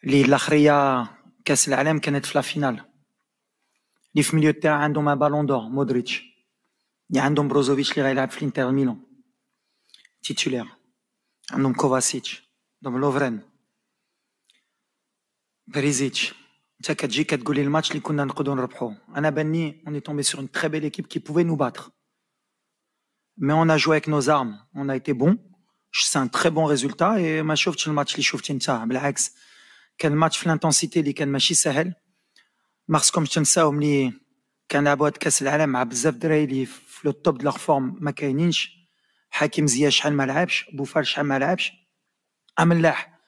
اللي الاخريه كاس العالم كانت في لا فينال، اللي في ميليو تاع عندهم بالون دور مودريتش، اللي عندهم بروزوفيتش اللي غيلعب في الانتر ميلان تيتولير، عندهم كوفاسيتش، عندهم لوفرين، بريزيتش. انت كتجي كتقولي الماتش اللي كنا نقدروا نربحوه، انا باني اوني تومبي سور اون تري بيل ايكيب كي بوفي نو باتر، مي اون ا جوي avec nos armes, on a été bon, c'est un très bon résultat. et ما شفتش الماتش اللي شفتي انت، بالعكس كان الماتش في الانتنسيتي اللي كان ماشي سهل. ما خصكمش تنساو ملي كنلعبوا هاد كاس العالم مع بزاف دراري اللي في لو توب د لاغ فورم ما كاينينش. حكيم زياش شحال ما لعبش، بوفال شحال ما لعبش، املاح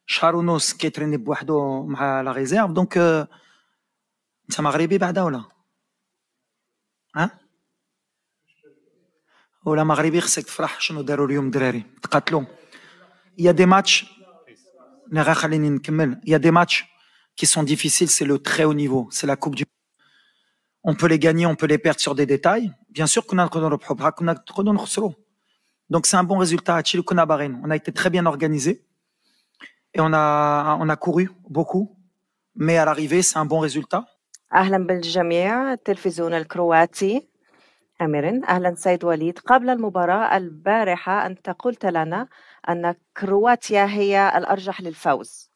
شهر ونص كيتريني بوحدو مع لا ريزيرف. دونك انت مغربي بعدا ولا مغربي خصك تفرح شنو داروا اليوم الدراري، تقاتلوا. يا دي ماتش غير خليني نكمل. يا دي ماتش qui sont difficiles, c'est le très haut niveau, c'est la coupe du. On peut les gagner, on peut les perdre sur des détails. Bien sûr qu'on a نخسروا. Donc c'est un bon résultat. On a été très bien organisé et on a couru beaucoup, mais à l'arrivée c'est un bon résultat. أهلا بالجميع. التلفزيون الكرواتي. أميرن. أهلا سيد وليد. قبل المباراة البارحة أنت قلت لنا أن كرواتيا هي الأرجح للفوز،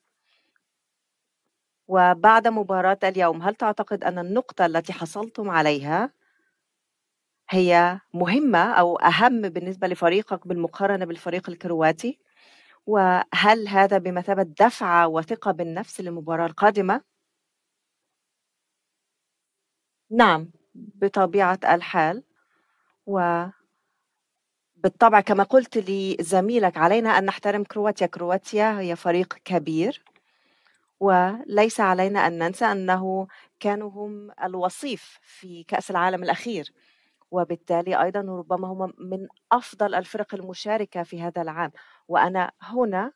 وبعد مباراة اليوم هل تعتقد أن النقطة التي حصلتم عليها هي مهمة أو أهم بالنسبة لفريقك بالمقارنة بالفريق الكرواتي؟ وهل هذا بمثابة دفعة وثقة بالنفس للمباراة القادمة؟ نعم بطبيعة الحال، وبالطبع كما قلت لزميلك علينا أن نحترم كرواتيا. كرواتيا هي فريق كبير، وليس علينا أن ننسى أنه كانوا هم الوصيف في كأس العالم الأخير، وبالتالي أيضا ربما هم من أفضل الفرق المشاركة في هذا العام. وأنا هنا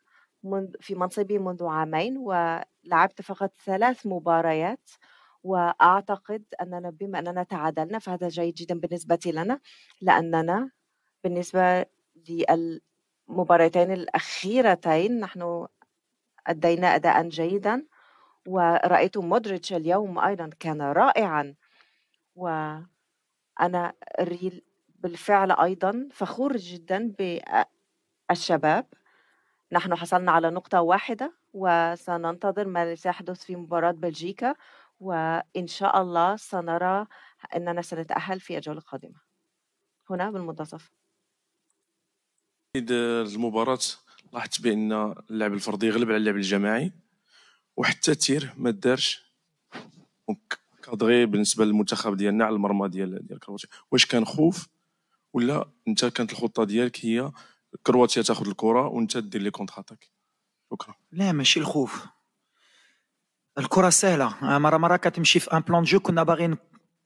في منصبي منذ عامين ولعبت فقط 3 مباريات، وأعتقد أننا بما أننا تعادلنا فهذا جيد جدا بالنسبة لنا، لأننا بالنسبة للمباراتين الأخيرتين نحن أدينا أداء جيدا، ورأيت مودريتش اليوم أيضا كان رائعا، وأنا بالفعل أيضا فخور جدا بالشباب. نحن حصلنا على نقطة واحدة وسننتظر ما سيحدث في مباراة بلجيكا، وإن شاء الله سنرى أننا سنتأهل في الجولة القادمة هنا بالمنتصف. المباراة لاحظت بأن اللعب الفردي يغلب على اللعب الجماعي، وحتى تير ما دارش كادغي بالنسبة للمنتخب ديالنا على المرمى ديال كرواتيا. واش كان خوف ولا انت كانت الخطة ديالك هي كرواتيا تاخذ الكرة وانت دير لي كونتر اتاك؟ شكرا. لا ماشي الخوف، الكرة سهلة. مرة كتمشي في ان بلان جو كنا باغيين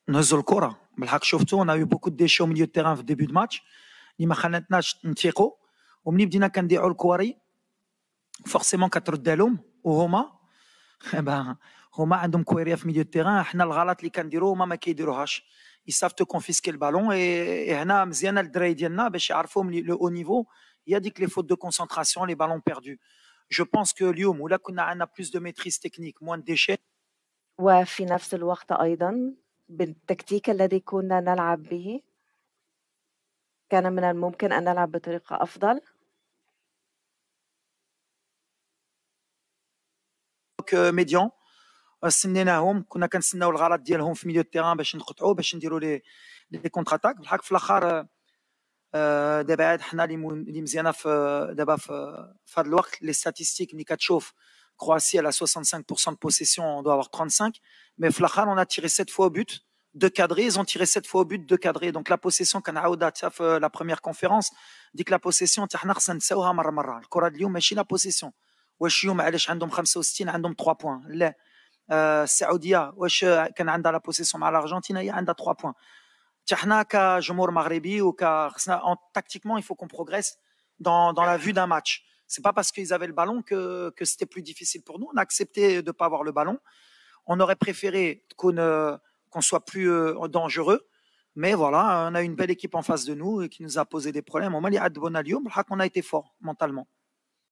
نهزوا الكرة بالحق. شفتو انا يو بوكو دي شو ميليو تيران في ديبي دو ماتش اللي ما خلاتناش نثيقوا، ومني بدينا كنديعوا الكواري فورسيمون كترد لهم، وهما هما عندهم كويريا في ميليو تيران. حنا الغلط اللي كنديرو هما ما كيديروهاش، يساف تو كونفيسكي البالون. اي هنا مزيانه الدراري ديالنا باش يعرفوا ملي لو او نيفو هي ديك لي فوت دو كونسونطراسيون، لي بالون بيردو. جو بونس كو اليوم ولا كنا عندنا بلوس دو ميتريز تكنيك موان ديشي. وفي نفس الوقت أيضا بالتكتيك الذي كنا نلعب به كان من الممكن أن نلعب بطريقة أفضل. ميديان سنيناهم، كنا كنسناو الغلط ديالهم في ميليو تيران باش نقطعوا، باش نديروا لي كونتر اتاك. بالحق في الاخر دابا حنا اللي مزيانه في دابا في هذا الوقت لي ستاتيستيك اللي كتشوف كرواتيا على 65% de possession, on doit avoir 35, mais في الاخر on a tiré 7 fois au but de cadrer, ils ont tiré 7 fois au but de cadrer. donc la possession كنعاودها حتى في la première conférence، ديك la possession حتى حنا خصنا نساوها مره. الكره اليوم ماشي la possession. واش اليوم علاش عندهم 65 عندهم 3 بوين؟ لا. السعوديه واش كان عندها لا بوسيسيون مع الارجنتين هي عندها 3 بوين. حتى حنا كجمهور مغربي خصنا tactiquement il faut qu'on progresse dans la vue d'un match. C'est pas parce qu'ils avaient le ballon que c'était plus difficile pour nous. On a accepté de pas avoir le ballon. On aurait préféré qu'on soit plus dangereux, mais voilà, on a une belle équipe en face de nous et qui nous a posé des problèmes. On a été fort mentalement.